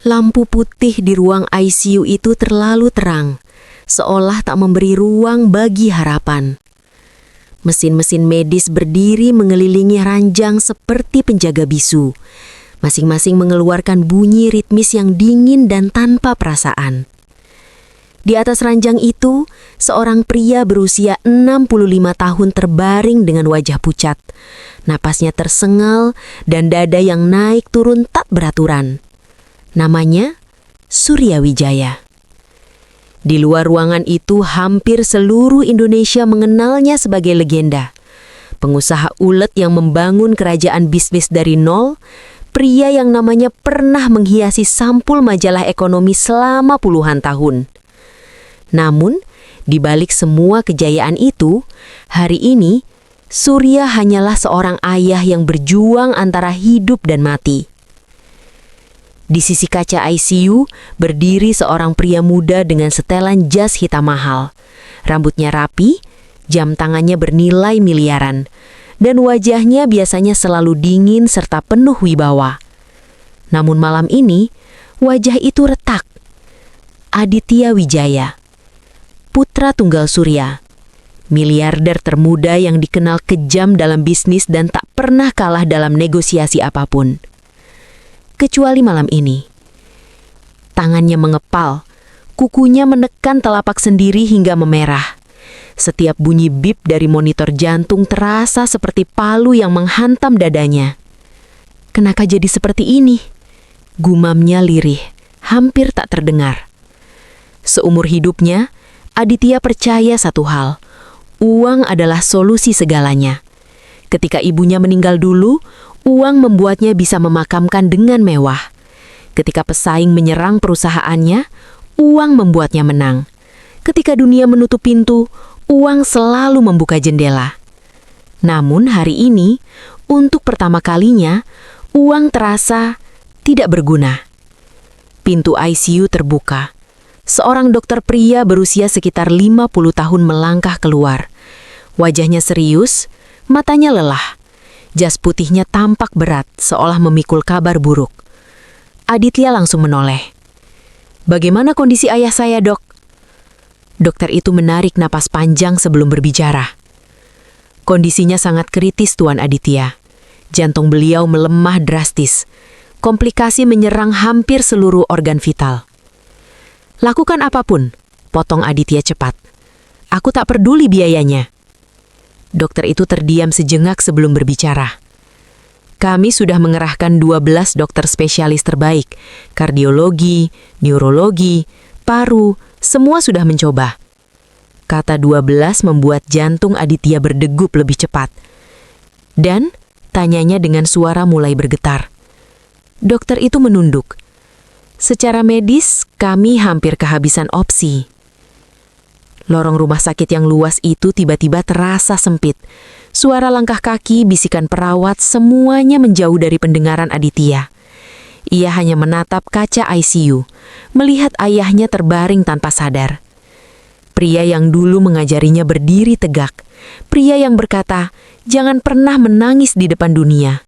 Lampu putih di ruang ICU itu terlalu terang, seolah tak memberi ruang bagi harapan. Mesin-mesin medis berdiri mengelilingi ranjang seperti penjaga bisu, masing-masing mengeluarkan bunyi ritmis yang dingin dan tanpa perasaan. Di atas ranjang itu, seorang pria berusia 65 tahun terbaring dengan wajah pucat. Napasnya tersengal dan dada yang naik turun tak beraturan. Namanya Surya Wijaya. Di luar ruangan itu hampir seluruh Indonesia mengenalnya sebagai legenda. Pengusaha ulet yang membangun kerajaan bisnis dari nol, pria yang namanya pernah menghiasi sampul majalah ekonomi selama puluhan tahun. Namun, di balik semua kejayaan itu, hari ini Surya hanyalah seorang ayah yang berjuang antara hidup dan mati. Di sisi kaca ICU berdiri seorang pria muda dengan setelan jas hitam mahal. Rambutnya rapi, jam tangannya bernilai miliaran, dan wajahnya biasanya selalu dingin serta penuh wibawa. Namun malam ini, wajah itu retak. Aditya Wijaya, putra tunggal Surya, miliarder termuda yang dikenal kejam dalam bisnis dan tak pernah kalah dalam negosiasi apapun. Kecuali malam ini. Tangannya mengepal, kukunya menekan telapak sendiri hingga memerah. Setiap bunyi bip dari monitor jantung terasa seperti palu yang menghantam dadanya. Kenapa jadi seperti ini? Gumamnya lirih, hampir tak terdengar. Seumur hidupnya, Aditya percaya satu hal, uang adalah solusi segalanya. Ketika ibunya meninggal dulu, uang membuatnya bisa memakamkan dengan mewah. Ketika pesaing menyerang perusahaannya, uang membuatnya menang. Ketika dunia menutup pintu, uang selalu membuka jendela. Namun hari ini, untuk pertama kalinya, uang terasa tidak berguna. Pintu ICU terbuka. Seorang dokter pria berusia sekitar 50 tahun melangkah keluar. Wajahnya serius, matanya lelah. Jas putihnya tampak berat, seolah memikul kabar buruk. Aditya langsung menoleh. "Bagaimana kondisi ayah saya, dok?" Dokter itu menarik napas panjang sebelum berbicara. "Kondisinya sangat kritis, Tuan Aditya. Jantung beliau melemah drastis. Komplikasi menyerang hampir seluruh organ vital." "Lakukan apapun," potong Aditya cepat. "Aku tak peduli biayanya." Dokter itu terdiam sejenak sebelum berbicara. "Kami sudah mengerahkan 12 dokter spesialis terbaik, kardiologi, neurologi, paru, semua sudah mencoba." Kata 12 membuat jantung Aditya berdegup lebih cepat. Dan tanyanya dengan suara mulai bergetar. Dokter itu menunduk. "Secara medis, kami hampir kehabisan opsi." Lorong rumah sakit yang luas itu tiba-tiba terasa sempit. Suara langkah kaki, bisikan perawat, semuanya menjauh dari pendengaran Aditya. Ia hanya menatap kaca ICU, melihat ayahnya terbaring tanpa sadar. Pria yang dulu mengajarinya berdiri tegak. Pria yang berkata, "Jangan pernah menangis di depan dunia."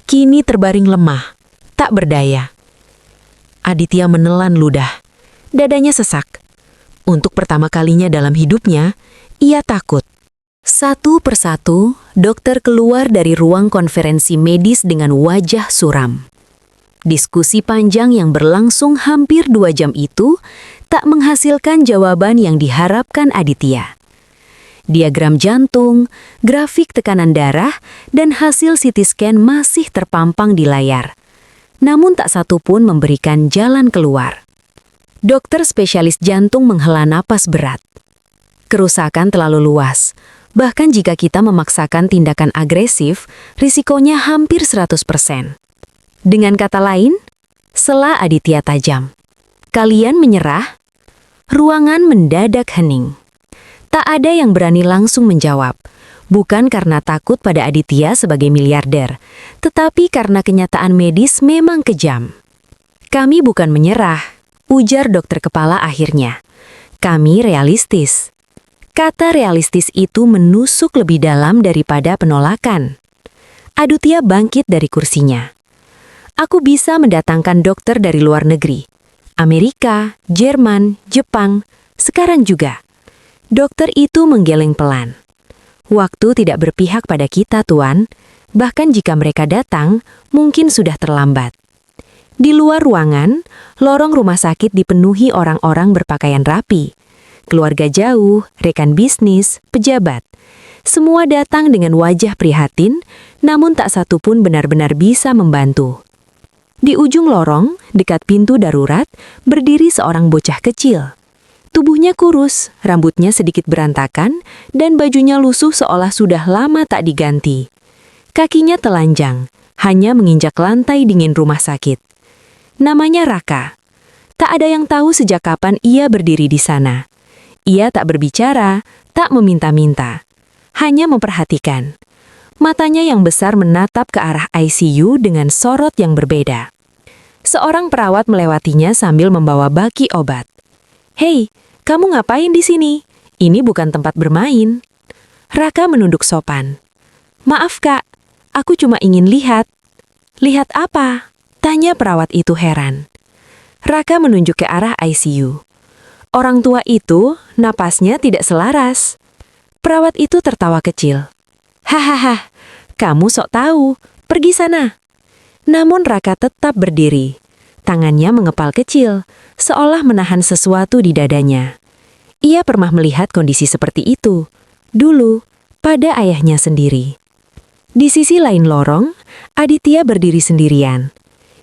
Kini terbaring lemah, tak berdaya. Aditya menelan ludah. Dadanya sesak. Untuk pertama kalinya dalam hidupnya, ia takut. Satu persatu, dokter keluar dari ruang konferensi medis dengan wajah suram. Diskusi panjang yang berlangsung hampir 2 jam itu tak menghasilkan jawaban yang diharapkan Aditya. Diagram jantung, grafik tekanan darah, dan hasil CT scan masih terpampang di layar. Namun tak satu pun memberikan jalan keluar. Dokter spesialis jantung menghela napas berat. Kerusakan terlalu luas. Bahkan jika kita memaksakan tindakan agresif, risikonya hampir 100%. Dengan kata lain, sela Aditya tajam. "Kalian menyerah?" Ruangan mendadak hening. Tak ada yang berani langsung menjawab. Bukan karena takut pada Aditya sebagai miliarder, tetapi karena kenyataan medis memang kejam. "Kami bukan menyerah," ujar dokter kepala akhirnya. "Kami realistis." Kata realistis itu menusuk lebih dalam daripada penolakan. Aditya bangkit dari kursinya. Aku bisa mendatangkan dokter dari luar negeri. Amerika, Jerman, Jepang, sekarang juga. Dokter itu menggeleng pelan. Waktu tidak berpihak pada kita, Tuan. Bahkan jika mereka datang, mungkin sudah terlambat. Di luar ruangan, lorong rumah sakit dipenuhi orang-orang berpakaian rapi. Keluarga jauh, rekan bisnis, pejabat. Semua datang dengan wajah prihatin, namun tak satu pun benar-benar bisa membantu. Di ujung lorong, dekat pintu darurat, berdiri seorang bocah kecil. Tubuhnya kurus, rambutnya sedikit berantakan, dan bajunya lusuh seolah sudah lama tak diganti. Kakinya telanjang, hanya menginjak lantai dingin rumah sakit. Namanya Raka. Tak ada yang tahu sejak kapan ia berdiri di sana. Ia tak berbicara, tak meminta-minta. Hanya memperhatikan. Matanya yang besar menatap ke arah ICU dengan sorot yang berbeda. Seorang perawat melewatinya sambil membawa baki obat. "Hei, kamu ngapain di sini? Ini bukan tempat bermain." Raka menunduk sopan. "Maaf, Kak. Aku cuma ingin lihat." "Lihat apa?" tanya perawat itu heran. Raka menunjuk ke arah ICU. Orang tua itu, napasnya tidak selaras. Perawat itu tertawa kecil. "Hahaha, kamu sok tahu. Pergi sana." Namun Raka tetap berdiri. Tangannya mengepal kecil, seolah menahan sesuatu di dadanya. Ia pernah melihat kondisi seperti itu, dulu, pada ayahnya sendiri. Di sisi lain lorong, Aditya berdiri sendirian.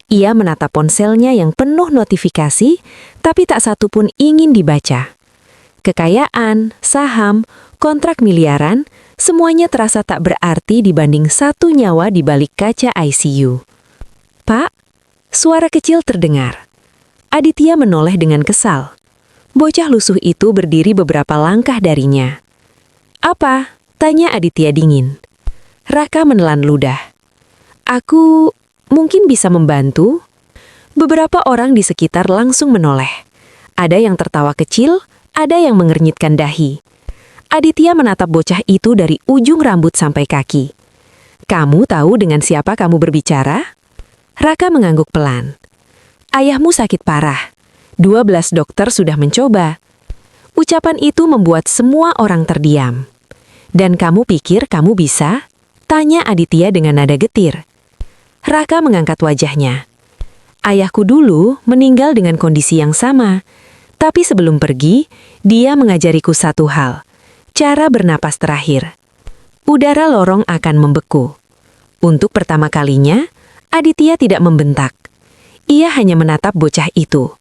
Ia menatap ponselnya yang penuh notifikasi, tapi tak satu pun ingin dibaca. Kekayaan, saham, kontrak miliaran, semuanya terasa tak berarti dibanding satu nyawa di balik kaca ICU. "Pak," suara kecil terdengar. Aditya menoleh dengan kesal. Bocah lusuh itu berdiri beberapa langkah darinya. "Apa?" tanya Aditya dingin. Raka menelan ludah. "Aku mungkin bisa membantu." Beberapa orang di sekitar langsung menoleh. Ada yang tertawa kecil, ada yang mengernyitkan dahi. Aditya menatap bocah itu dari ujung rambut sampai kaki. "Kamu tahu dengan siapa kamu berbicara?" Raka mengangguk pelan. "Ayahmu sakit parah. 12 dokter sudah mencoba." Ucapan itu membuat semua orang terdiam. "Dan kamu pikir kamu bisa?" tanya Aditya dengan nada getir. Raka mengangkat wajahnya. "Ayahku dulu meninggal dengan kondisi yang sama. Tapi sebelum pergi, dia mengajariku satu hal. Cara bernapas terakhir. Udara lorong akan membeku." Untuk pertama kalinya, Aditya tidak membentak. Ia hanya menatap bocah itu.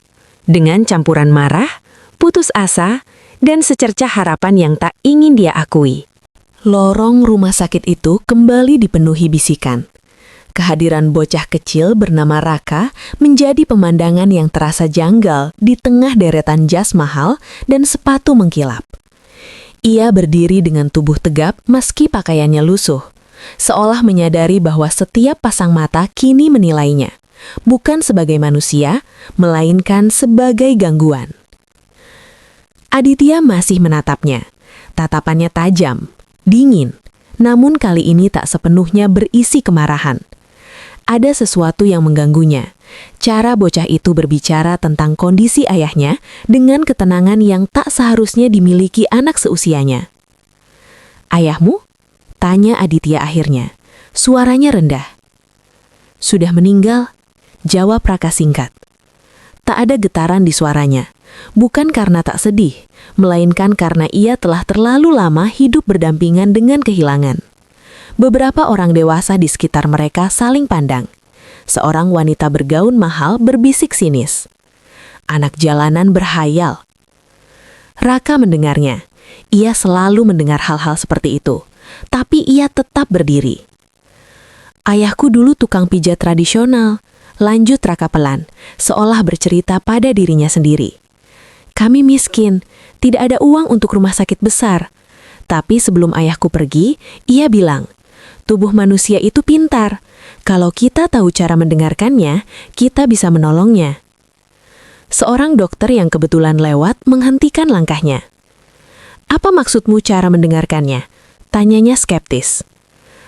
Dengan campuran marah, putus asa, dan secercah harapan yang tak ingin dia akui. Lorong rumah sakit itu kembali dipenuhi bisikan. Kehadiran bocah kecil bernama Raka menjadi pemandangan yang terasa janggal di tengah deretan jas mahal dan sepatu mengkilap. Ia berdiri dengan tubuh tegap meski pakaiannya lusuh, seolah menyadari bahwa setiap pasang mata kini menilainya, bukan sebagai manusia, melainkan sebagai gangguan. Aditya masih menatapnya. Tatapannya tajam, dingin, namun kali ini tak sepenuhnya berisi kemarahan. Ada sesuatu yang mengganggunya. Cara bocah itu berbicara tentang kondisi ayahnya dengan ketenangan yang tak seharusnya dimiliki anak seusianya. "Ayahmu?" tanya Aditya akhirnya. Suaranya rendah. "Sudah meninggal," jawab Raka singkat. Tak ada getaran di suaranya. Bukan karena tak sedih, melainkan karena ia telah terlalu lama hidup berdampingan dengan kehilangan. Beberapa orang dewasa di sekitar mereka saling pandang. Seorang wanita bergaun mahal berbisik sinis. "Anak jalanan berhayal." Raka mendengarnya. Ia selalu mendengar hal-hal seperti itu. Tapi ia tetap berdiri. "Ayahku dulu tukang pijat tradisional," lanjut Raka pelan, seolah bercerita pada dirinya sendiri. "Kami miskin, tidak ada uang untuk rumah sakit besar. Tapi sebelum ayahku pergi, ia bilang, tubuh manusia itu pintar. Kalau kita tahu cara mendengarkannya, kita bisa menolongnya." Seorang dokter yang kebetulan lewat menghentikan langkahnya. "Apa maksudmu cara mendengarkannya?" tanyanya skeptis.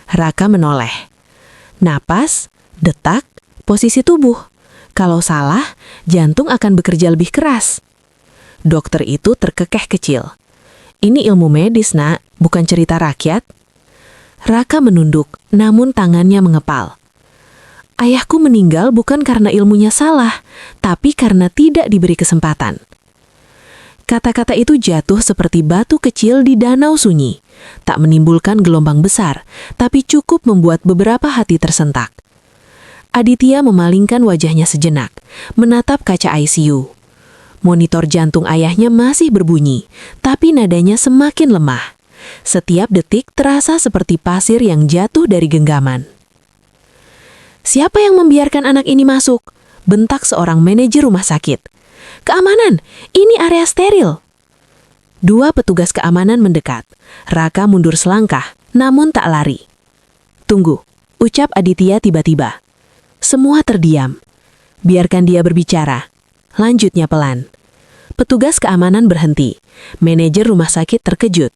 Raka menoleh. Napas, detak, posisi tubuh. Kalau salah, jantung akan bekerja lebih keras. Dokter itu terkekeh kecil. Ini ilmu medis, Nak, bukan cerita rakyat. Raka menunduk, namun tangannya mengepal. Ayahku meninggal bukan karena ilmunya salah, tapi karena tidak diberi kesempatan. Kata-kata itu jatuh seperti batu kecil di danau sunyi. Tak menimbulkan gelombang besar, tapi cukup membuat beberapa hati tersentak. Aditya memalingkan wajahnya sejenak, menatap kaca ICU. Monitor jantung ayahnya masih berbunyi, tapi nadanya semakin lemah. Setiap detik terasa seperti pasir yang jatuh dari genggaman. "Siapa yang membiarkan anak ini masuk?" bentak seorang manajer rumah sakit. "Keamanan, ini area steril." Dua petugas keamanan mendekat. Raka mundur selangkah, namun tak lari. "Tunggu," ucap Aditya tiba-tiba. Semua terdiam. "Biarkan dia berbicara," lanjutnya pelan. Petugas keamanan berhenti. Manajer rumah sakit terkejut.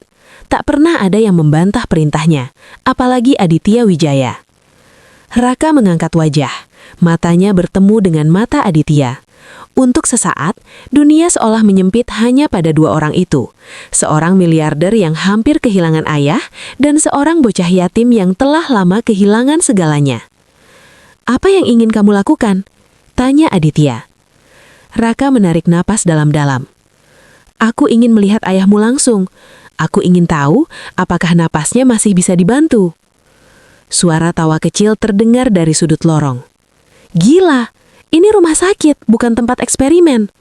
Tak pernah ada yang membantah perintahnya, apalagi Aditya Wijaya. Raka mengangkat wajah. Matanya bertemu dengan mata Aditya. Untuk sesaat, dunia seolah menyempit hanya pada dua orang itu. Seorang miliarder yang hampir kehilangan ayah, dan seorang bocah yatim yang telah lama kehilangan segalanya. "Apa yang ingin kamu lakukan?" tanya Aditya. Raka menarik napas dalam-dalam. "Aku ingin melihat ayahmu langsung. Aku ingin tahu apakah napasnya masih bisa dibantu." Suara tawa kecil terdengar dari sudut lorong. "Gila! Ini rumah sakit, bukan tempat eksperimen."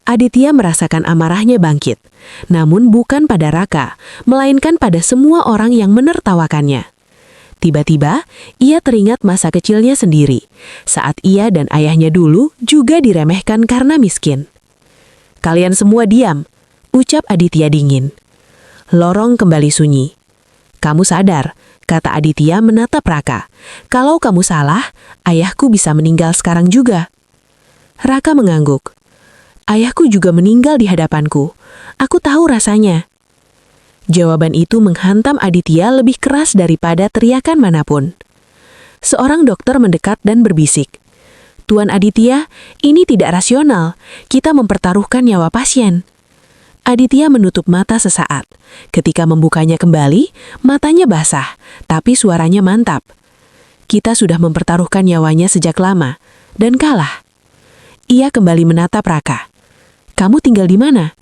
Aditya merasakan amarahnya bangkit, namun bukan pada Raka, melainkan pada semua orang yang menertawakannya. Tiba-tiba, ia teringat masa kecilnya sendiri, saat ia dan ayahnya dulu juga diremehkan karena miskin. "Kalian semua diam," ucap Aditya dingin. Lorong kembali sunyi. "Kamu sadar," kata Aditya menatap Raka. "Kalau kamu salah, ayahku bisa meninggal sekarang juga." Raka mengangguk. "Ayahku juga meninggal di hadapanku. Aku tahu rasanya." Jawaban itu menghantam Aditya lebih keras daripada teriakan manapun. Seorang dokter mendekat dan berbisik. "Tuan Aditya, ini tidak rasional. Kita mempertaruhkan nyawa pasien." Aditya menutup mata sesaat. Ketika membukanya kembali, matanya basah, tapi suaranya mantap. "Kita sudah mempertaruhkan nyawanya sejak lama, dan kalah." Ia kembali menatap Raka. "Kamu tinggal di mana?"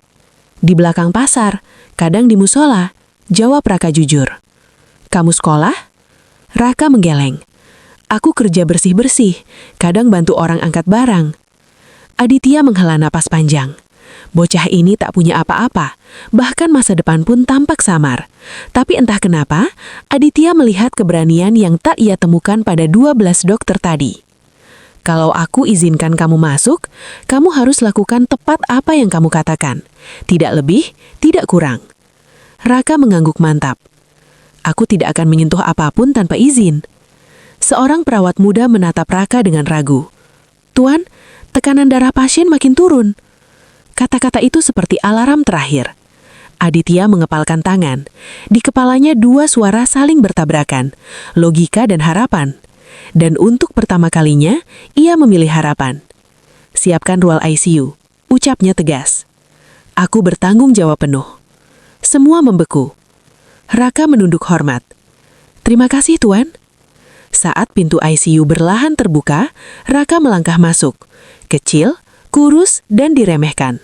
"Di belakang pasar, kadang di musola," jawab Raka jujur. "Kamu sekolah?" Raka menggeleng. "Aku kerja bersih-bersih, kadang bantu orang angkat barang." Aditya menghela napas panjang. Bocah ini tak punya apa-apa, bahkan masa depan pun tampak samar. Tapi entah kenapa, Aditya melihat keberanian yang tak ia temukan pada 12 dokter tadi. "Kalau aku izinkan kamu masuk, kamu harus lakukan tepat apa yang kamu katakan. Tidak lebih, tidak kurang." Raka mengangguk mantap. "Aku tidak akan menyentuh apapun tanpa izin." Seorang perawat muda menatap Raka dengan ragu. "Tuan, tekanan darah pasien makin turun." Kata-kata itu seperti alarm terakhir. Aditya mengepalkan tangan. Di kepalanya dua suara saling bertabrakan, logika dan harapan. Dan untuk pertama kalinya, ia memilih harapan. "Siapkan ruang ICU," ucapnya tegas. "Aku bertanggung jawab penuh." Semua membeku. Raka menunduk hormat. "Terima kasih, Tuan." Saat pintu ICU berlahan terbuka, Raka melangkah masuk. Kecil, kurus, dan diremehkan.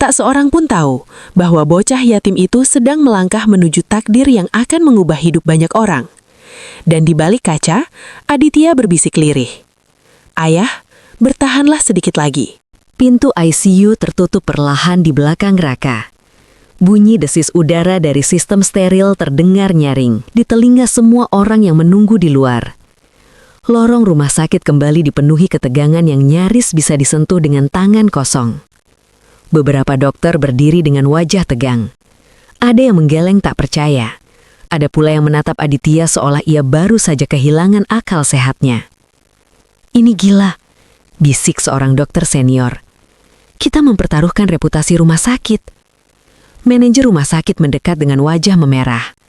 Tak seorang pun tahu bahwa bocah yatim itu sedang melangkah menuju takdir yang akan mengubah hidup banyak orang. Dan di balik kaca, Aditya berbisik lirih. "Ayah, bertahanlah sedikit lagi." Pintu ICU tertutup perlahan di belakang Raka. Bunyi desis udara dari sistem steril terdengar nyaring di telinga semua orang yang menunggu di luar. Lorong rumah sakit kembali dipenuhi ketegangan yang nyaris bisa disentuh dengan tangan kosong. Beberapa dokter berdiri dengan wajah tegang. Ada yang menggeleng tak percaya. Ada pula yang menatap Aditya seolah ia baru saja kehilangan akal sehatnya. "Ini gila," bisik seorang dokter senior. "Kita mempertaruhkan reputasi rumah sakit." Manajer rumah sakit mendekat dengan wajah memerah.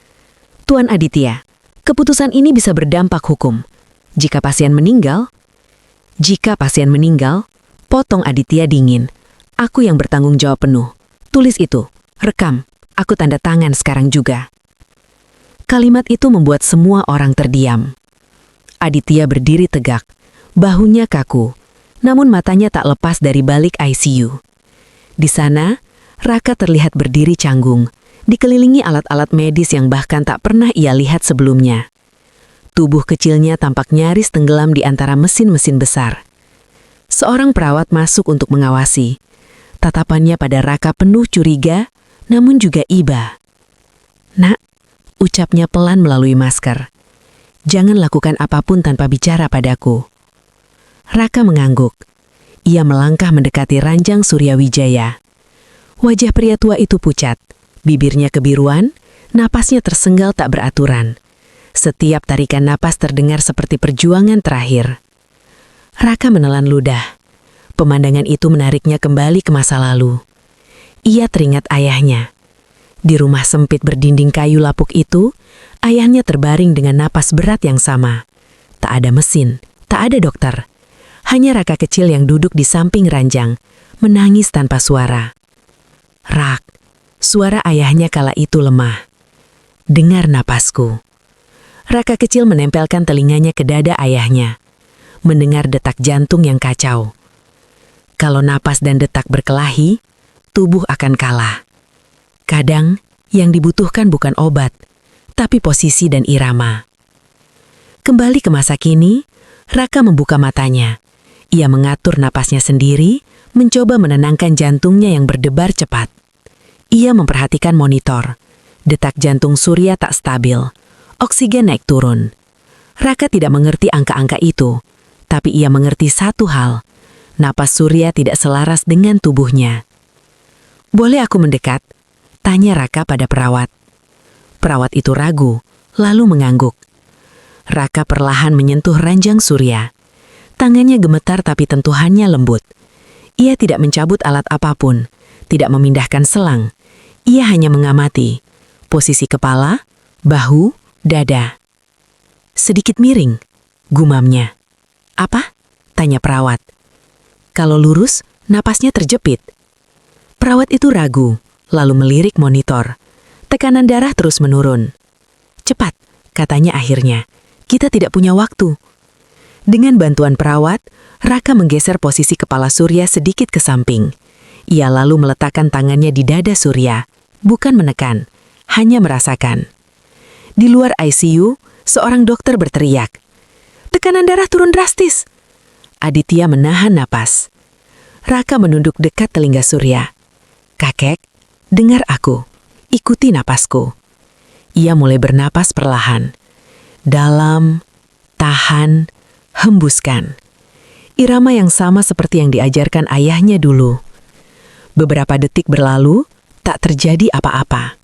"Tuan Aditya, keputusan ini bisa berdampak hukum. Jika pasien meninggal..." Jika pasien meninggal, potong Aditya dingin. Aku yang bertanggung jawab penuh. Tulis itu, rekam, aku tanda tangan sekarang juga. Kalimat itu membuat semua orang terdiam. Aditya berdiri tegak, bahunya kaku, namun matanya tak lepas dari balik ICU. Di sana, Raka terlihat berdiri canggung, dikelilingi alat-alat medis yang bahkan tak pernah ia lihat sebelumnya. Tubuh kecilnya tampak nyaris tenggelam di antara mesin-mesin besar. Seorang perawat masuk untuk mengawasi. Tatapannya pada Raka penuh curiga, namun juga iba. "Nak," ucapnya pelan melalui masker. "Jangan lakukan apapun tanpa bicara padaku." Raka mengangguk. Ia melangkah mendekati ranjang Suryawijaya. Wajah pria tua itu pucat, bibirnya kebiruan, napasnya tersenggal tak beraturan. Setiap tarikan napas terdengar seperti perjuangan terakhir. Raka menelan ludah. Pemandangan itu menariknya kembali ke masa lalu. Ia teringat ayahnya. Di rumah sempit berdinding kayu lapuk itu, ayahnya terbaring dengan napas berat yang sama. Tak ada mesin, tak ada dokter. Hanya Raka kecil yang duduk di samping ranjang, menangis tanpa suara. "Rak," suara ayahnya kala itu lemah. "Dengar napasku." Raka kecil menempelkan telinganya ke dada ayahnya, mendengar detak jantung yang kacau. Kalau napas dan detak berkelahi, tubuh akan kalah. Kadang, yang dibutuhkan bukan obat, tapi posisi dan irama. Kembali ke masa kini, Raka membuka matanya. Ia mengatur napasnya sendiri, mencoba menenangkan jantungnya yang berdebar cepat. Ia memperhatikan monitor. Detak jantung Surya tak stabil. Oksigen naik turun. Raka tidak mengerti angka-angka itu, tapi ia mengerti satu hal. Napas Surya tidak selaras dengan tubuhnya. "Boleh aku mendekat?" tanya Raka pada perawat. Perawat itu ragu, lalu mengangguk. Raka perlahan menyentuh ranjang Surya. Tangannya gemetar tapi tentuhannya lembut. Ia tidak mencabut alat apapun, tidak memindahkan selang. Ia hanya mengamati posisi kepala, bahu, dada. "Sedikit miring," gumamnya. "Apa?" tanya perawat. "Kalau lurus, napasnya terjepit." Perawat itu ragu, lalu melirik monitor. Tekanan darah terus menurun. "Cepat," katanya akhirnya. "Kita tidak punya waktu." Dengan bantuan perawat, Raka menggeser posisi kepala Surya sedikit ke samping. Ia lalu meletakkan tangannya di dada Surya, bukan menekan, hanya merasakan. Di luar ICU, seorang dokter berteriak, "Tekanan darah turun drastis." Aditya menahan napas. Raka menunduk dekat telinga Surya. "Kakek, dengar aku. Ikuti napasku." Ia mulai bernapas perlahan. Dalam, tahan, hembuskan. Irama yang sama seperti yang diajarkan ayahnya dulu. Beberapa detik berlalu, tak terjadi apa-apa.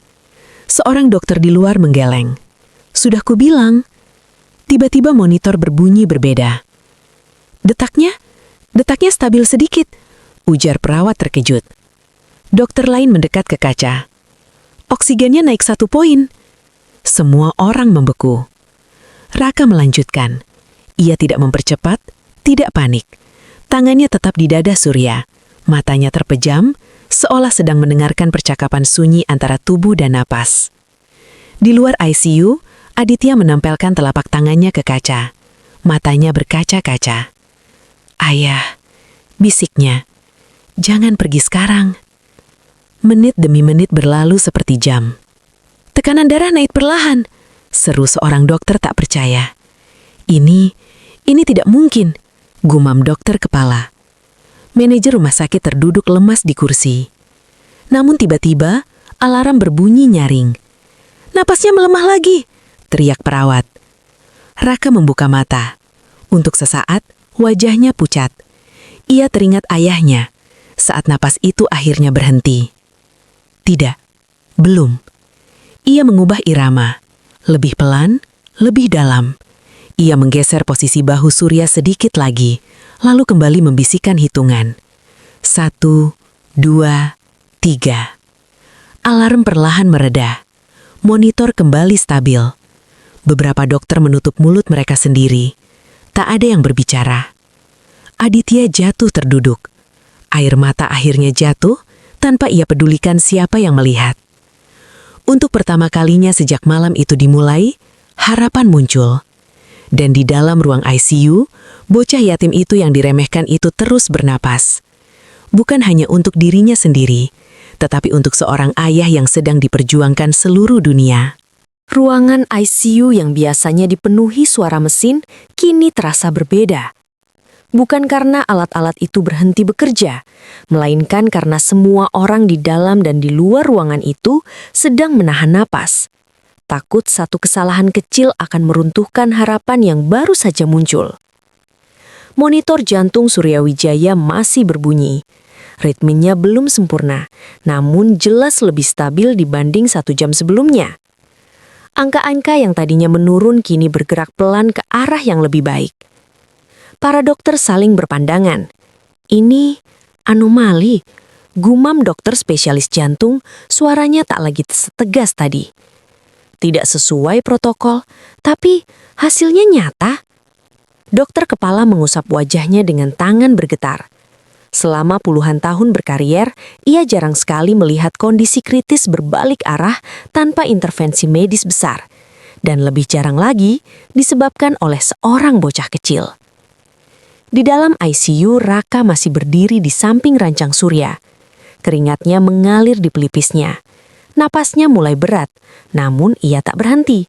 Seorang dokter di luar menggeleng. "Sudah kubilang." Tiba-tiba monitor berbunyi berbeda. Detaknya stabil sedikit," ujar perawat terkejut. Dokter lain mendekat ke kaca. "Oksigennya naik 1 poin." Semua orang membeku. Raka melanjutkan. Ia tidak mempercepat, tidak panik. Tangannya tetap di dada Surya. Matanya terpejam, seolah sedang mendengarkan percakapan sunyi antara tubuh dan napas. Di luar ICU, Aditya menempelkan telapak tangannya ke kaca. Matanya berkaca-kaca. "Ayah," bisiknya, "jangan pergi sekarang." Menit demi menit berlalu seperti jam. "Tekanan darah naik perlahan," seru seorang dokter tak percaya. Ini tidak mungkin," gumam dokter kepala. Manajer rumah sakit terduduk lemas di kursi. Namun tiba-tiba, alarm berbunyi nyaring. "Napasnya melemah lagi," teriak perawat. Raka membuka mata. Untuk sesaat, wajahnya pucat. Ia teringat ayahnya, saat napas itu akhirnya berhenti. Tidak, belum. Ia mengubah irama. Lebih pelan, lebih dalam. Ia menggeser posisi bahu Surya sedikit lagi, lalu kembali membisikkan hitungan. 1, 2, 3. Alarm perlahan mereda. Monitor kembali stabil. Beberapa dokter menutup mulut mereka sendiri. Tak ada yang berbicara. Aditya jatuh terduduk. Air mata akhirnya jatuh tanpa ia pedulikan siapa yang melihat. Untuk pertama kalinya sejak malam itu dimulai, harapan muncul. Dan di dalam ruang ICU, bocah yatim itu yang diremehkan itu terus bernapas. Bukan hanya untuk dirinya sendiri, tetapi untuk seorang ayah yang sedang diperjuangkan seluruh dunia. Ruangan ICU yang biasanya dipenuhi suara mesin, kini terasa berbeda. Bukan karena alat-alat itu berhenti bekerja, melainkan karena semua orang di dalam dan di luar ruangan itu sedang menahan napas. Takut satu kesalahan kecil akan meruntuhkan harapan yang baru saja muncul. Monitor jantung Surya Wijaya masih berbunyi. Ritmenya belum sempurna, namun jelas lebih stabil dibanding 1 jam sebelumnya. Angka-angka yang tadinya menurun kini bergerak pelan ke arah yang lebih baik. Para dokter saling berpandangan. Ini anomali, gumam dokter spesialis jantung, suaranya tak lagi setegas tadi. Tidak sesuai protokol, tapi hasilnya nyata. Dokter kepala mengusap wajahnya dengan tangan bergetar. Selama puluhan tahun berkarier, ia jarang sekali melihat kondisi kritis berbalik arah tanpa intervensi medis besar. Dan lebih jarang lagi disebabkan oleh seorang bocah kecil. Di dalam ICU, Raka masih berdiri di samping rancang Surya. Keringatnya mengalir di pelipisnya. Napasnya mulai berat, namun ia tak berhenti.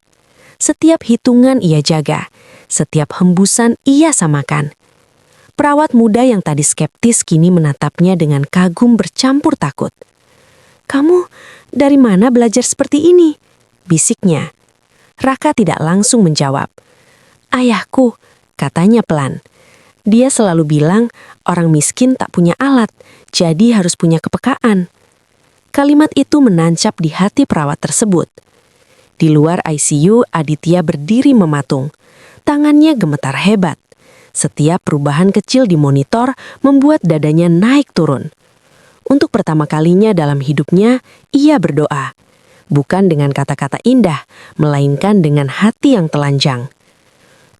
Setiap hitungan ia jaga, setiap hembusan ia samakan. Perawat muda yang tadi skeptis kini menatapnya dengan kagum bercampur takut. "Kamu dari mana belajar seperti ini?" bisiknya. Raka tidak langsung menjawab. "Ayahku," katanya pelan. "Dia selalu bilang orang miskin tak punya alat, jadi harus punya kepekaan." Kalimat itu menancap di hati perawat tersebut. Di luar ICU, Aditya berdiri mematung. Tangannya gemetar hebat. Setiap perubahan kecil di monitor membuat dadanya naik turun. Untuk pertama kalinya dalam hidupnya, ia berdoa. Bukan dengan kata-kata indah, melainkan dengan hati yang telanjang.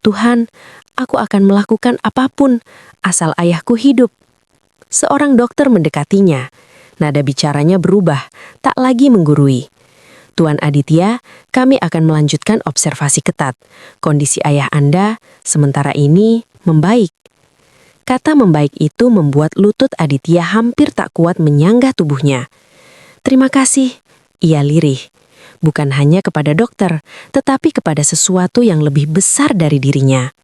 "Tuhan, aku akan melakukan apapun, asal ayahku hidup." Seorang dokter mendekatinya. Nada bicaranya berubah, tak lagi menggurui. "Tuan Aditya, kami akan melanjutkan observasi ketat. Kondisi ayah Anda sementara ini membaik." Kata membaik itu membuat lutut Aditya hampir tak kuat menyanggah tubuhnya. "Terima kasih," ia lirih. Bukan hanya kepada dokter, tetapi kepada sesuatu yang lebih besar dari dirinya.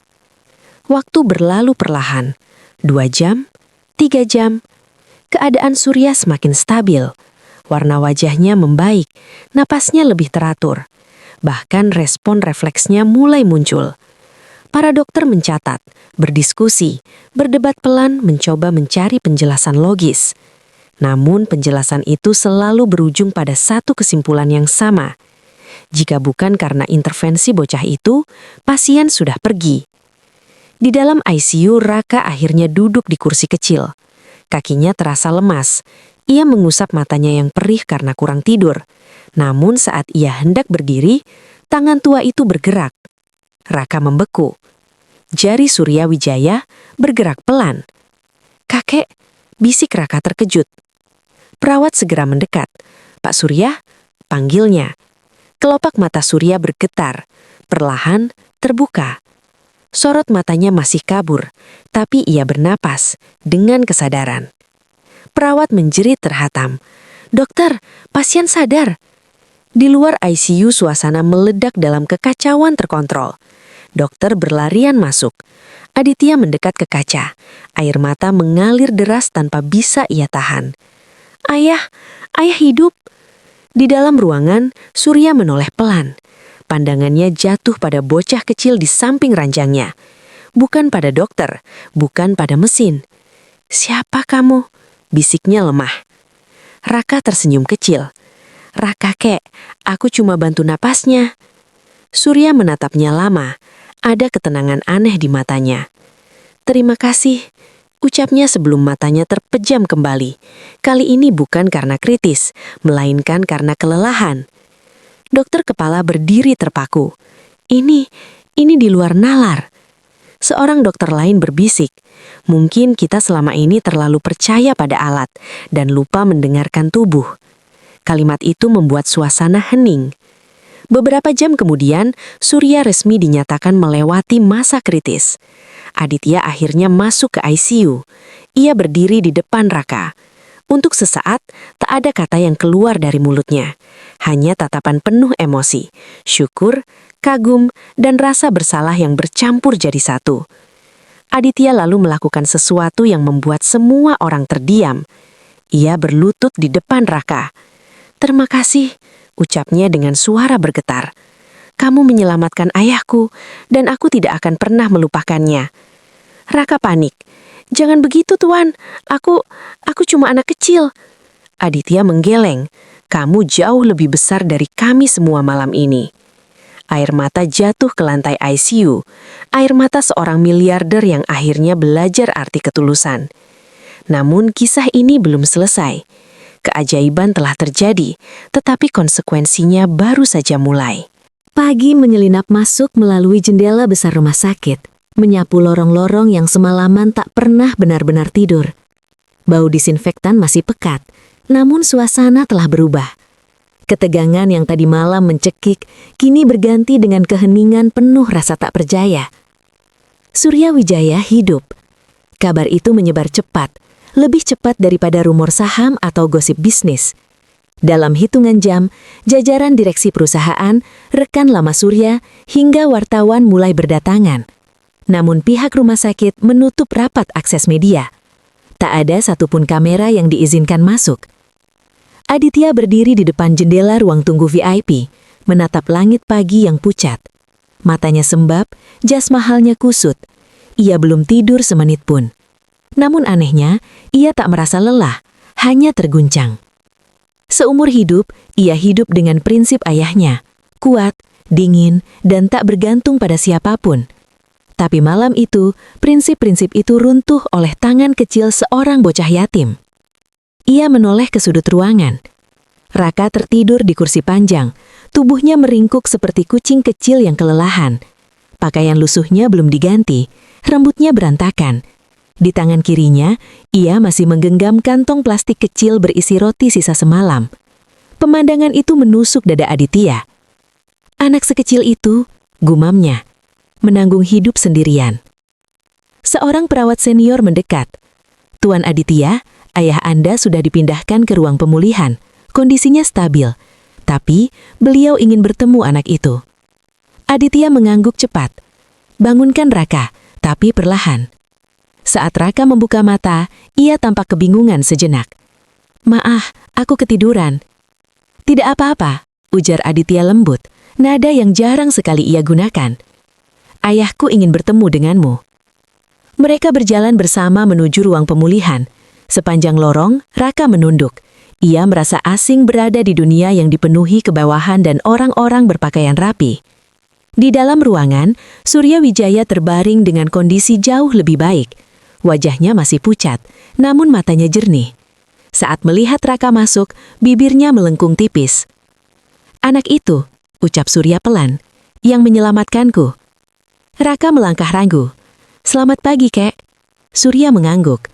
Waktu berlalu perlahan. 2 jam, 3 jam. Keadaan Surya semakin stabil. Warna wajahnya membaik, napasnya lebih teratur. Bahkan respon refleksnya mulai muncul. Para dokter mencatat, berdiskusi, berdebat pelan mencoba mencari penjelasan logis. Namun penjelasan itu selalu berujung pada satu kesimpulan yang sama. Jika bukan karena intervensi bocah itu, pasien sudah pergi. Di dalam ICU, Raka akhirnya duduk di kursi kecil. Kakinya terasa lemas. Ia mengusap matanya yang perih karena kurang tidur. Namun saat ia hendak berdiri, tangan tua itu bergerak. Raka membeku. Jari Surya Wijaya bergerak pelan. "Kakek," bisik Raka terkejut. Perawat segera mendekat. "Pak Surya," panggilnya. Kelopak mata Surya bergetar, perlahan terbuka. Sorot matanya masih kabur, tapi ia bernapas dengan kesadaran. Perawat menjerit terhatam. "Dokter, pasien sadar." Di luar ICU, suasana meledak dalam kekacauan terkontrol. Dokter berlarian masuk. Aditya mendekat ke kaca. Air mata mengalir deras tanpa bisa ia tahan. Ayah hidup." Di dalam ruangan, Surya menoleh pelan. Pandangannya jatuh pada bocah kecil di samping ranjangnya. Bukan pada dokter, bukan pada mesin. "Siapa kamu?" bisiknya lemah. Raka tersenyum kecil. "Raka, kek, aku cuma bantu napasnya." Surya menatapnya lama. Ada ketenangan aneh di matanya. "Terima kasih," ucapnya sebelum matanya terpejam kembali. Kali ini bukan karena kritis, melainkan karena kelelahan. Dokter kepala berdiri terpaku. Ini di luar nalar." Seorang dokter lain berbisik, "Mungkin kita selama ini terlalu percaya pada alat dan lupa mendengarkan tubuh." Kalimat itu membuat suasana hening. Beberapa jam kemudian, Surya resmi dinyatakan melewati masa kritis. Aditya akhirnya masuk ke ICU. Ia berdiri di depan Raka. Untuk sesaat, tak ada kata yang keluar dari mulutnya. Hanya tatapan penuh emosi, syukur, kagum, dan rasa bersalah yang bercampur jadi satu. Aditya lalu melakukan sesuatu yang membuat semua orang terdiam. Ia berlutut di depan Raka. "Terima kasih," ucapnya dengan suara bergetar. "Kamu menyelamatkan ayahku, dan aku tidak akan pernah melupakannya." Raka panik. "Jangan begitu, Tuan. Aku cuma anak kecil." Aditya menggeleng. "Kamu jauh lebih besar dari kami semua malam ini." Air mata jatuh ke lantai ICU. Air mata seorang miliarder yang akhirnya belajar arti ketulusan. Namun kisah ini belum selesai. Keajaiban telah terjadi, tetapi konsekuensinya baru saja mulai. Pagi menyelinap masuk melalui jendela besar rumah sakit, menyapu lorong-lorong yang semalaman tak pernah benar-benar tidur. Bau disinfektan masih pekat, namun suasana telah berubah. Ketegangan yang tadi malam mencekik, kini berganti dengan keheningan penuh rasa tak percaya. Surya Wijaya hidup. Kabar itu menyebar cepat, lebih cepat daripada rumor saham atau gosip bisnis. Dalam hitungan jam, jajaran direksi perusahaan, rekan lama Surya, hingga wartawan mulai berdatangan. Namun pihak rumah sakit menutup rapat akses media. Tak ada satupun kamera yang diizinkan masuk. Aditya berdiri di depan jendela ruang tunggu VIP, menatap langit pagi yang pucat. Matanya sembab, jas mahalnya kusut. Ia belum tidur semenit pun. Namun anehnya, ia tak merasa lelah, hanya terguncang. Seumur hidup, ia hidup dengan prinsip ayahnya, kuat, dingin, dan tak bergantung pada siapapun. Tapi malam itu, prinsip-prinsip itu runtuh oleh tangan kecil seorang bocah yatim. Ia menoleh ke sudut ruangan. Raka tertidur di kursi panjang, tubuhnya meringkuk seperti kucing kecil yang kelelahan. Pakaian lusuhnya belum diganti, rambutnya berantakan. Di tangan kirinya, ia masih menggenggam kantong plastik kecil berisi roti sisa semalam. Pemandangan itu menusuk dada Aditya. Anak sekecil itu, gumamnya, menanggung hidup sendirian. Seorang perawat senior mendekat. "Tuan Aditya, ayah Anda sudah dipindahkan ke ruang pemulihan. Kondisinya stabil. Tapi, beliau ingin bertemu anak itu." Aditya mengangguk cepat. "Bangunkan Raka, tapi perlahan." Saat Raka membuka mata, ia tampak kebingungan sejenak. "Maaf, aku ketiduran." "Tidak apa-apa," ujar Aditya lembut, nada yang jarang sekali ia gunakan. "Ayahku ingin bertemu denganmu." Mereka berjalan bersama menuju ruang pemulihan. Sepanjang lorong, Raka menunduk. Ia merasa asing berada di dunia yang dipenuhi kebawahan dan orang-orang berpakaian rapi. Di dalam ruangan, Surya Wijaya terbaring dengan kondisi jauh lebih baik. Wajahnya masih pucat, namun matanya jernih. Saat melihat Raka masuk, bibirnya melengkung tipis. "Anak itu," ucap Surya pelan, "yang menyelamatkanku." Raka melangkah ragu. "Selamat pagi, Kek." Surya mengangguk.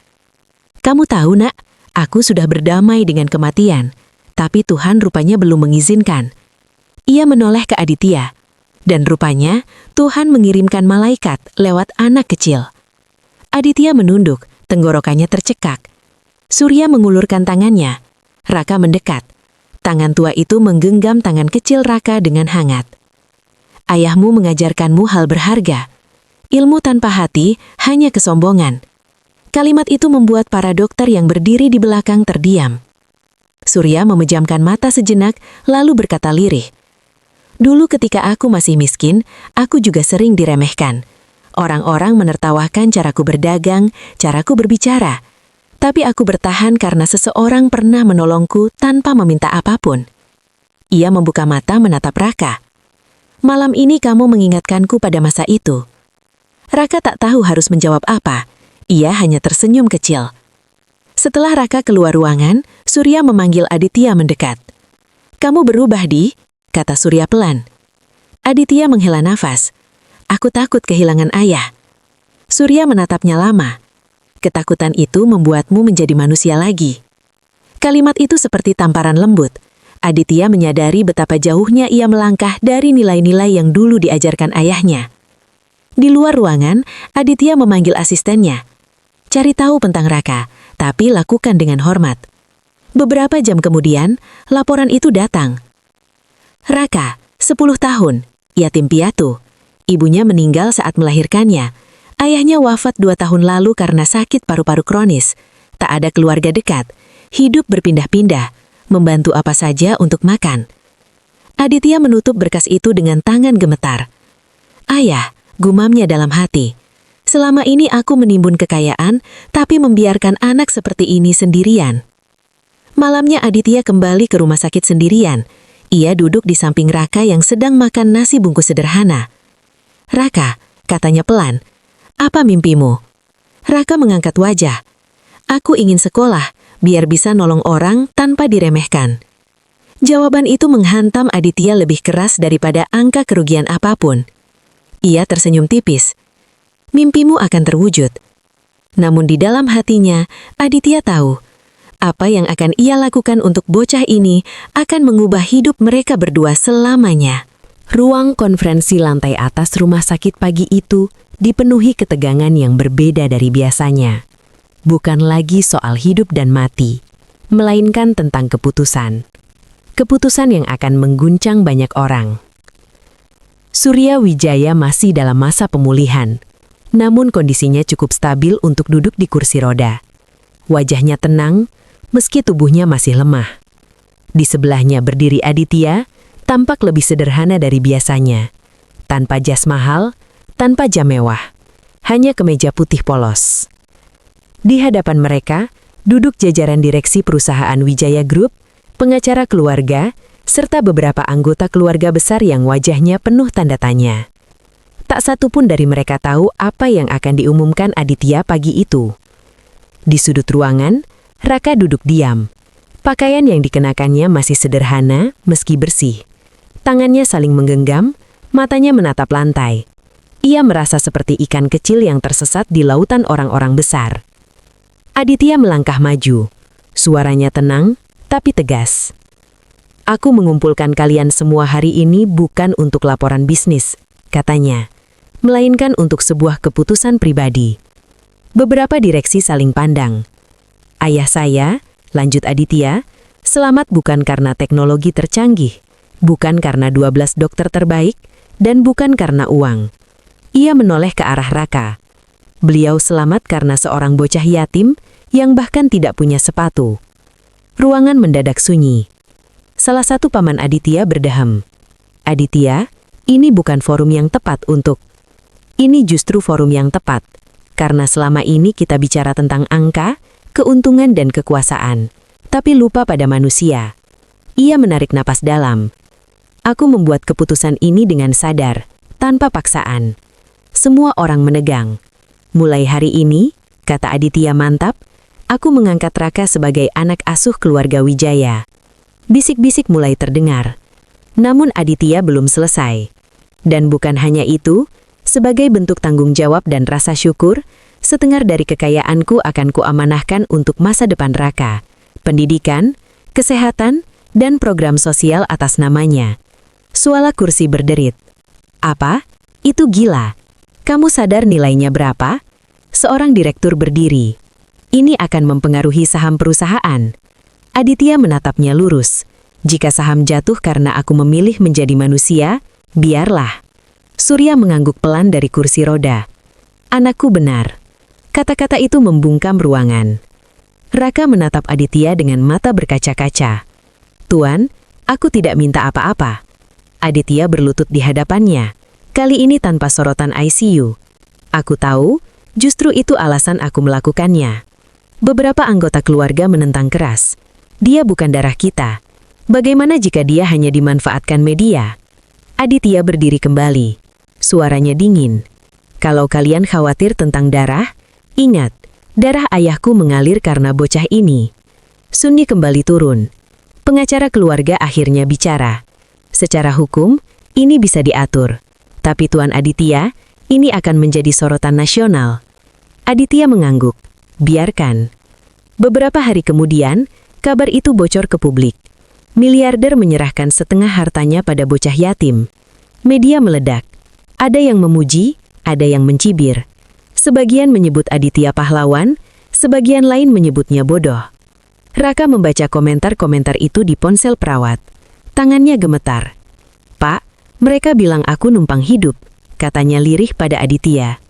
"Kamu tahu, Nak, aku sudah berdamai dengan kematian, tapi Tuhan rupanya belum mengizinkan." Ia menoleh ke Aditya, dan rupanya Tuhan mengirimkan malaikat lewat anak kecil. Aditya menunduk, tenggorokannya tercekak. Surya mengulurkan tangannya. Raka mendekat. Tangan tua itu menggenggam tangan kecil Raka dengan hangat. "Ayahmu mengajarkanmu hal berharga. Ilmu tanpa hati hanya kesombongan." Kalimat itu membuat para dokter yang berdiri di belakang terdiam. Surya memejamkan mata sejenak, lalu berkata lirih, "Dulu ketika aku masih miskin, aku juga sering diremehkan. Orang-orang menertawakan caraku berdagang, caraku berbicara. Tapi aku bertahan karena seseorang pernah menolongku tanpa meminta apapun." Ia membuka mata menatap Raka. "Malam ini kamu mengingatkanku pada masa itu." Raka tak tahu harus menjawab apa. Ia hanya tersenyum kecil. Setelah Raka keluar ruangan, Surya memanggil Aditya mendekat. "Kamu berubah, Di," kata Surya pelan. Aditya menghela nafas. "Aku takut kehilangan ayah." Surya menatapnya lama. Ketakutan itu membuatmu menjadi manusia lagi. Kalimat itu seperti tamparan lembut. Aditya menyadari betapa jauhnya ia melangkah dari nilai-nilai yang dulu diajarkan ayahnya. Di luar ruangan, Aditya memanggil asistennya. Cari tahu tentang Raka, tapi lakukan dengan hormat. Beberapa jam kemudian, laporan itu datang. Raka, 10 tahun, yatim piatu. Ibunya meninggal saat melahirkannya. Ayahnya wafat 2 tahun lalu karena sakit paru-paru kronis. Tak ada keluarga dekat, hidup berpindah-pindah. Membantu apa saja untuk makan. Aditya menutup berkas itu dengan tangan gemetar. Ayah, gumamnya dalam hati. Selama ini aku menimbun kekayaan, tapi membiarkan anak seperti ini sendirian. Malamnya Aditya kembali ke rumah sakit sendirian. Ia duduk di samping Raka yang sedang makan nasi bungkus sederhana. Raka, katanya pelan, apa mimpimu? Raka mengangkat wajah. Aku ingin sekolah, biar bisa nolong orang tanpa diremehkan. Jawaban itu menghantam Aditya lebih keras daripada angka kerugian apapun. Ia tersenyum tipis. Mimpimu akan terwujud. Namun di dalam hatinya, Aditya tahu, apa yang akan ia lakukan untuk bocah ini akan mengubah hidup mereka berdua selamanya. Ruang konferensi lantai atas rumah sakit pagi itu dipenuhi ketegangan yang berbeda dari biasanya. Bukan lagi soal hidup dan mati, melainkan tentang keputusan. Keputusan yang akan mengguncang banyak orang. Surya Wijaya masih dalam masa pemulihan, namun kondisinya cukup stabil untuk duduk di kursi roda. Wajahnya tenang, meski tubuhnya masih lemah. Di sebelahnya berdiri Aditya, tampak lebih sederhana dari biasanya. Tanpa jas mahal, tanpa jam mewah, hanya kemeja putih polos. Di hadapan mereka, duduk jajaran direksi perusahaan Wijaya Group, pengacara keluarga, serta beberapa anggota keluarga besar yang wajahnya penuh tanda tanya. Tak satu pun dari mereka tahu apa yang akan diumumkan Aditya pagi itu. Di sudut ruangan, Raka duduk diam. Pakaian yang dikenakannya masih sederhana meski bersih. Tangannya saling menggenggam, matanya menatap lantai. Ia merasa seperti ikan kecil yang tersesat di lautan orang-orang besar. Aditya melangkah maju. Suaranya tenang, tapi tegas. Aku mengumpulkan kalian semua hari ini bukan untuk laporan bisnis, katanya, melainkan untuk sebuah keputusan pribadi. Beberapa direksi saling pandang. Ayah saya, lanjut Aditya, selamat bukan karena teknologi tercanggih, bukan karena 12 dokter terbaik, dan bukan karena uang. Ia menoleh ke arah Raka. Beliau selamat karena seorang bocah yatim yang bahkan tidak punya sepatu. Ruangan mendadak sunyi. Salah satu paman Aditya berdeham. Aditya, ini bukan forum yang tepat untuk... Ini justru forum yang tepat, karena selama ini kita bicara tentang angka, keuntungan dan kekuasaan, tapi lupa pada manusia. Ia menarik napas dalam. Aku membuat keputusan ini dengan sadar, tanpa paksaan. Semua orang menegang. Mulai hari ini, kata Aditya mantap, aku mengangkat Raka sebagai anak asuh keluarga Wijaya. Bisik-bisik mulai terdengar. Namun Aditya belum selesai. Dan bukan hanya itu, sebagai bentuk tanggung jawab dan rasa syukur, setengah dari kekayaanku akan kuamanahkan untuk masa depan Raka, pendidikan, kesehatan, dan program sosial atas namanya. Suala kursi berderit. Apa? Itu gila. Kamu sadar nilainya berapa? Seorang direktur berdiri. Ini akan mempengaruhi saham perusahaan. Aditya menatapnya lurus. Jika saham jatuh karena aku memilih menjadi manusia, biarlah. Surya mengangguk pelan dari kursi roda. Anakku benar. Kata-kata itu membungkam ruangan. Raka menatap Aditya dengan mata berkaca-kaca. Tuan, aku tidak minta apa-apa. Aditya berlutut di hadapannya. Kali ini tanpa sorotan ICU. Aku tahu, justru itu alasan aku melakukannya. Beberapa anggota keluarga menentang keras. Dia bukan darah kita. Bagaimana jika dia hanya dimanfaatkan media? Aditya berdiri kembali. Suaranya dingin. Kalau kalian khawatir tentang darah, ingat, darah ayahku mengalir karena bocah ini. Sunni kembali turun. Pengacara keluarga akhirnya bicara. Secara hukum, ini bisa diatur. Tapi Tuan Aditya, Ini akan menjadi sorotan nasional. Aditya mengangguk. Biarkan. Beberapa hari kemudian, kabar itu bocor ke publik. Miliarder menyerahkan setengah hartanya pada bocah yatim. Media meledak. Ada yang memuji, ada yang mencibir. Sebagian menyebut Aditya pahlawan, sebagian lain menyebutnya bodoh. Raka membaca komentar-komentar itu di ponsel perawat. Tangannya gemetar. "Pak, mereka bilang aku numpang hidup," katanya lirih pada Aditya.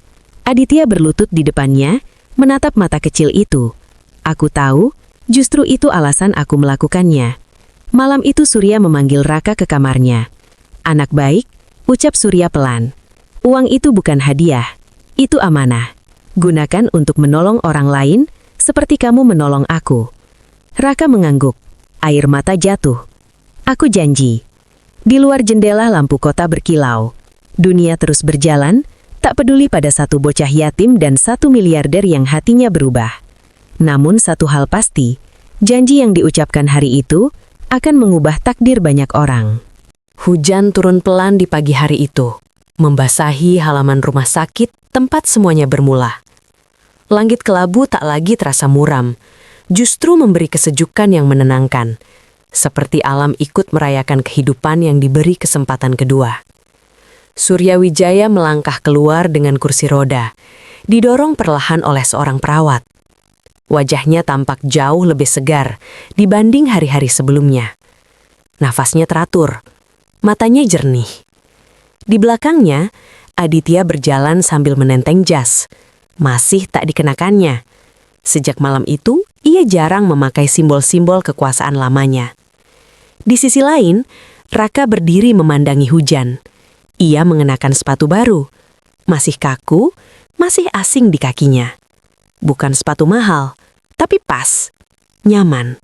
Aditya berlutut di depannya, menatap mata kecil itu. "Aku tahu, justru itu alasan aku melakukannya." Malam itu Surya memanggil Raka ke kamarnya. "Anak baik," ucap Surya pelan. "Uang itu bukan hadiah, itu amanah. Gunakan untuk menolong orang lain, seperti kamu menolong aku." Raka mengangguk. Air mata jatuh. "Aku janji." Di luar jendela lampu kota berkilau. Dunia terus berjalan, tak peduli pada satu bocah yatim dan 1 miliarder yang hatinya berubah. Namun satu hal pasti, janji yang diucapkan hari itu akan mengubah takdir banyak orang. Hujan turun pelan di pagi hari itu, membasahi halaman rumah sakit tempat semuanya bermula. Langit kelabu tak lagi terasa muram, justru memberi kesejukan yang menenangkan, seperti alam ikut merayakan kehidupan yang diberi kesempatan kedua. Surya Wijaya melangkah keluar dengan kursi roda, didorong perlahan oleh seorang perawat. Wajahnya tampak jauh lebih segar dibanding hari-hari sebelumnya. Nafasnya teratur, matanya jernih. Di belakangnya, Aditya berjalan sambil menenteng jas. Masih tak dikenakannya. Sejak malam itu, ia jarang memakai simbol-simbol kekuasaan lamanya. Di sisi lain, Raka berdiri memandangi hujan. Ia mengenakan sepatu baru. Masih kaku, masih asing di kakinya. Bukan sepatu mahal, tapi pas, nyaman.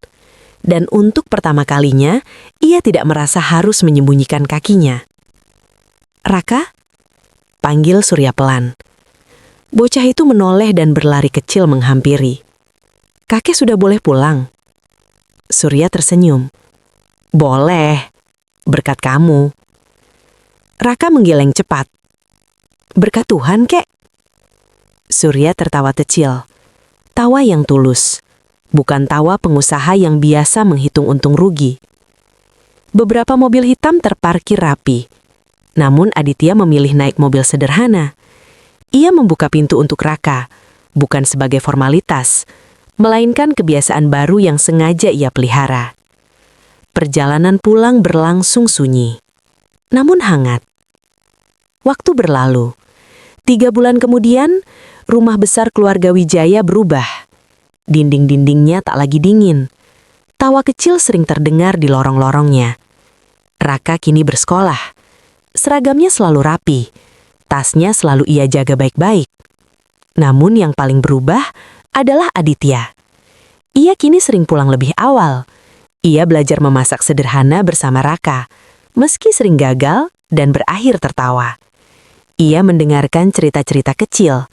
Dan untuk pertama kalinya, ia tidak merasa harus menyembunyikan kakinya. "Raka?" panggil Surya pelan. Bocah itu menoleh dan berlari kecil menghampiri. "Kakek sudah boleh pulang?" Surya tersenyum. "Boleh, berkat kamu." Raka menggeleng cepat. "Berkat Tuhan, kek?" Surya tertawa kecil. Tawa yang tulus, bukan tawa pengusaha yang biasa menghitung untung rugi. Beberapa mobil hitam terparkir rapi. Namun Aditya memilih naik mobil sederhana. Ia membuka pintu untuk Raka, bukan sebagai formalitas, melainkan kebiasaan baru yang sengaja ia pelihara. Perjalanan pulang berlangsung sunyi, namun hangat. Waktu berlalu. 3 bulan kemudian, rumah besar keluarga Wijaya berubah. Dinding-dindingnya tak lagi dingin. Tawa kecil sering terdengar di lorong-lorongnya. Raka kini bersekolah. Seragamnya selalu rapi. Tasnya selalu ia jaga baik-baik. Namun yang paling berubah adalah Aditya. Ia kini sering pulang lebih awal. Ia belajar memasak sederhana bersama Raka, meski sering gagal dan berakhir tertawa. Ia mendengarkan cerita-cerita kecil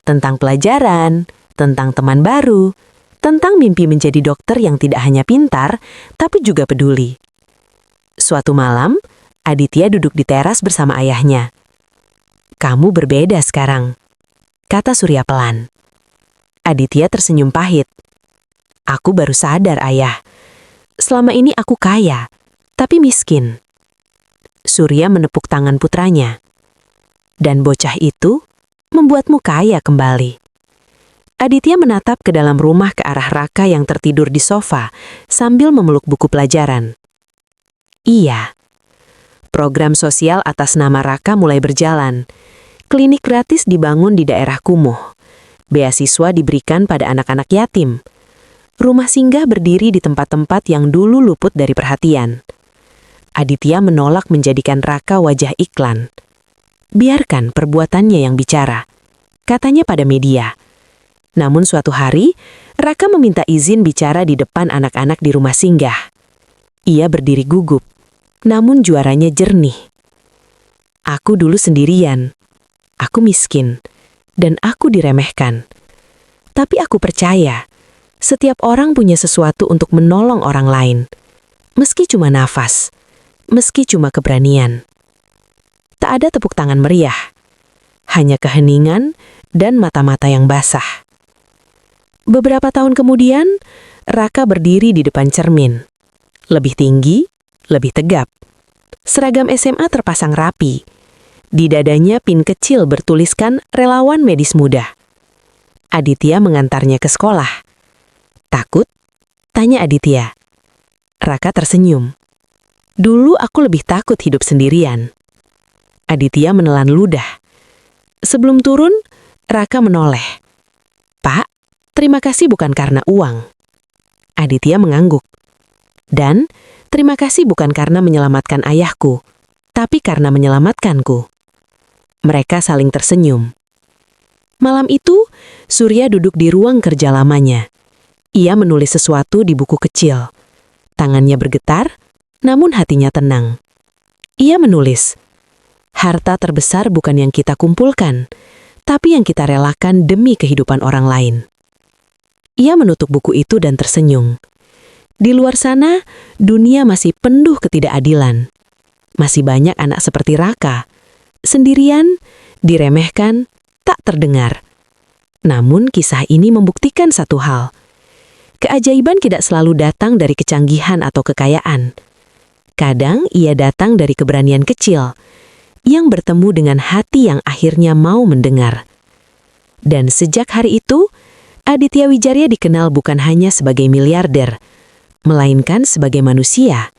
tentang pelajaran, tentang teman baru, tentang mimpi menjadi dokter yang tidak hanya pintar, tapi juga peduli. Suatu malam, Aditya duduk di teras bersama ayahnya. "Kamu berbeda sekarang," kata Surya pelan. Aditya tersenyum pahit. "Aku baru sadar, Ayah. Selama ini aku kaya, tapi miskin." Surya menepuk tangan putranya. "Dan bocah itu membuatmu kaya kembali." Aditya menatap ke dalam rumah ke arah Raka yang tertidur di sofa sambil memeluk buku pelajaran. "Iya." Program sosial atas nama Raka mulai berjalan. Klinik gratis dibangun di daerah kumuh. Beasiswa diberikan pada anak-anak yatim. Rumah singgah berdiri di tempat-tempat yang dulu luput dari perhatian. Aditya menolak menjadikan Raka wajah iklan. "Biarkan perbuatannya yang bicara," katanya pada media. Namun suatu hari, Raka meminta izin bicara di depan anak-anak di rumah singgah. Ia berdiri gugup, namun juaranya jernih. "Aku dulu sendirian. Aku miskin, dan aku diremehkan. Tapi aku percaya, setiap orang punya sesuatu untuk menolong orang lain. Meski cuma nafas, meski cuma keberanian." Tak ada tepuk tangan meriah. hanya keheningan dan mata-mata yang basah. Beberapa tahun kemudian, Raka berdiri di depan cermin. Lebih tinggi, lebih tegap. Seragam SMA terpasang rapi. Di dadanya pin kecil bertuliskan relawan medis muda. Aditya mengantarnya ke sekolah. Takut? Tanya Aditya. Raka tersenyum. Dulu aku lebih takut hidup sendirian. Aditya menelan ludah. Sebelum turun, Raka menoleh. Pak, terima kasih bukan karena uang. Aditya mengangguk. Dan terima kasih bukan karena menyelamatkan ayahku, tapi karena menyelamatkanku. Mereka saling tersenyum. Malam itu, Surya duduk di ruang kerja lamanya. Ia menulis sesuatu di buku kecil. Tangannya bergetar, namun hatinya tenang. Ia menulis, harta terbesar bukan yang kita kumpulkan, tapi yang kita relakan demi kehidupan orang lain. Ia menutup buku itu dan tersenyum. Di luar sana, dunia masih penuh ketidakadilan. Masih banyak anak seperti Raka, sendirian, diremehkan, tak terdengar. Namun kisah ini membuktikan satu hal. Keajaiban tidak selalu datang dari kecanggihan atau kekayaan. Kadang ia datang dari keberanian kecil, yang bertemu dengan hati yang akhirnya mau mendengar. Dan sejak hari itu, Aditya Wijaya dikenal bukan hanya sebagai miliarder, melainkan sebagai manusia